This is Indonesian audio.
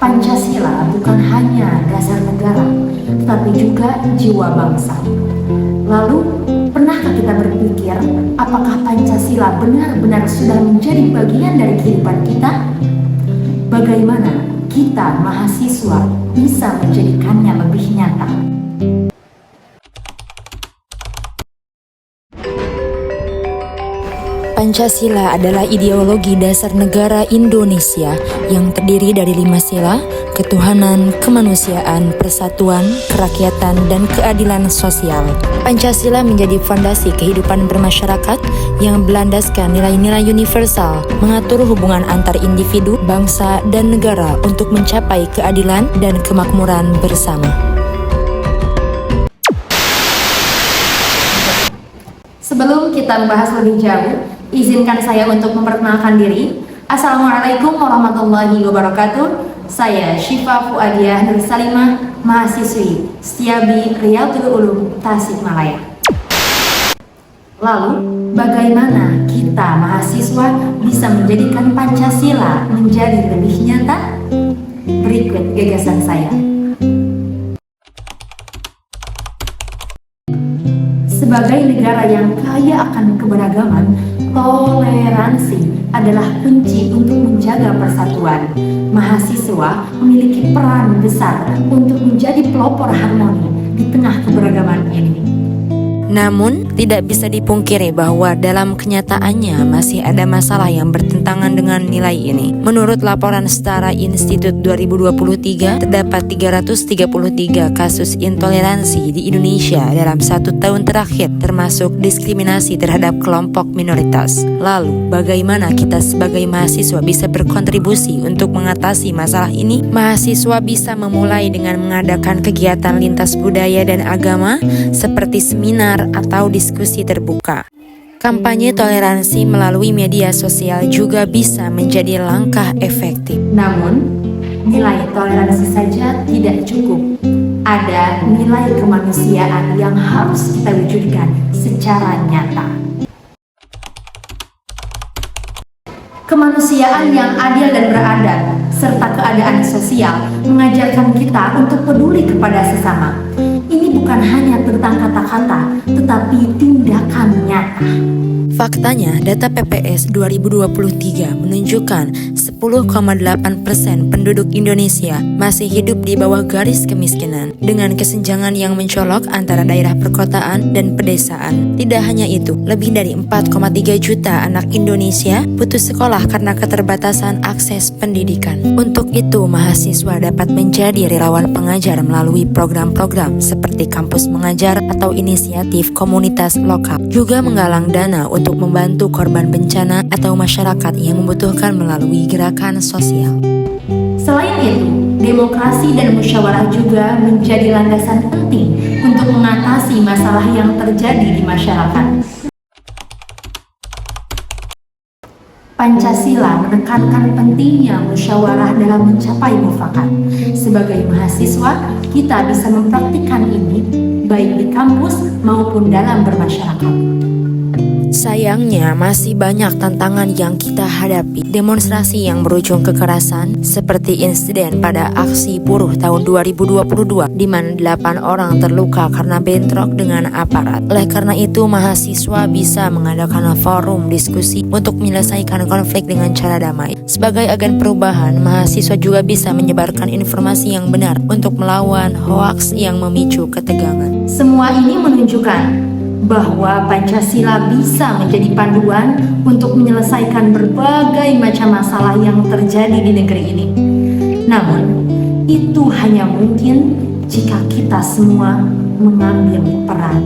Pancasila bukan hanya dasar negara, tetapi juga jiwa bangsa. Lalu, pernahkah kita berpikir apakah Pancasila benar-benar sudah menjadi bagian dari kehidupan kita? Bagaimana kita mahasiswa bisa menjadikannya lebih nyata? Pancasila adalah ideologi dasar negara Indonesia yang terdiri dari 5 sila: ketuhanan, kemanusiaan, persatuan, kerakyatan, dan keadilan sosial. Pancasila menjadi fondasi kehidupan bermasyarakat yang berlandaskan nilai-nilai universal, mengatur hubungan antar individu, bangsa, dan negara untuk mencapai keadilan dan kemakmuran bersama. Sebelum kita membahas lebih jauh, izinkan saya untuk memperkenalkan diri. Assalamualaikum warahmatullahi wabarakatuh. Saya Syifa Fuadiah Nur Salimah, mahasiswi Setiabi Riyadhul Ulum Tasikmalaya. Lalu, bagaimana kita mahasiswa bisa menjadikan Pancasila menjadi lebih nyata? Berikut gagasan saya. Sebagai negara yang kaya akan keberagaman, toleransi adalah kunci untuk menjaga persatuan. Mahasiswa memiliki peran besar untuk menjadi pelopor harmoni di tengah keberagaman ini. Namun, tidak bisa dipungkiri bahwa dalam kenyataannya masih ada masalah yang bertentangan dengan nilai ini. Menurut laporan Setara Institute 2023, terdapat 333 kasus intoleransi di Indonesia dalam 1 tahun terakhir, termasuk diskriminasi terhadap kelompok minoritas. Lalu, bagaimana kita sebagai mahasiswa bisa berkontribusi untuk mengatasi masalah ini? Mahasiswa bisa memulai dengan mengadakan kegiatan lintas budaya dan agama seperti seminar atau diskusi terbuka. Kampanye toleransi melalui media sosial juga bisa menjadi langkah efektif. Namun, nilai toleransi saja tidak cukup. Ada nilai kemanusiaan yang harus kita wujudkan secara nyata. Kemanusiaan yang adil dan beradab, serta keadaan sosial mengajarkan kita untuk peduli kepada sesama. Ini bukan hanya tentang kata-kata, tetapi tindakan nyata. Faktanya, data PPS 2023 menunjukkan 10,8% penduduk Indonesia masih hidup di bawah garis kemiskinan, dengan kesenjangan yang mencolok antara daerah perkotaan dan pedesaan. Tidak hanya itu, lebih dari 4,3 juta anak Indonesia putus sekolah karena keterbatasan akses pendidikan. Untuk itu, mahasiswa dapat menjadi relawan pengajar melalui program-program seperti kampus mengajar atau inisiatif komunitas lokal. Juga menggalang dana untuk membantu korban bencana atau masyarakat yang membutuhkan melalui gerakan sosial. Selain itu, demokrasi dan musyawarah juga menjadi landasan penting untuk mengatasi masalah yang terjadi di masyarakat. Pancasila menekankan pentingnya musyawarah dalam mencapai mufakat. Sebagai mahasiswa, kita bisa mempraktikkan ini baik di kampus maupun dalam bermasyarakat. Sayangnya, masih banyak tantangan yang kita hadapi. Demonstrasi yang berujung kekerasan, seperti insiden pada aksi buruh tahun 2022, di mana 8 orang terluka karena bentrok dengan aparat. Oleh karena itu, mahasiswa bisa mengadakan forum diskusi untuk menyelesaikan konflik dengan cara damai. Sebagai agen perubahan, mahasiswa juga bisa menyebarkan informasi yang benar untuk melawan hoaks yang memicu ketegangan. Semua ini menunjukkan bahwa Pancasila bisa menjadi panduan untuk menyelesaikan berbagai macam masalah yang terjadi di negeri ini. Namun, itu hanya mungkin jika kita semua mengambil peran.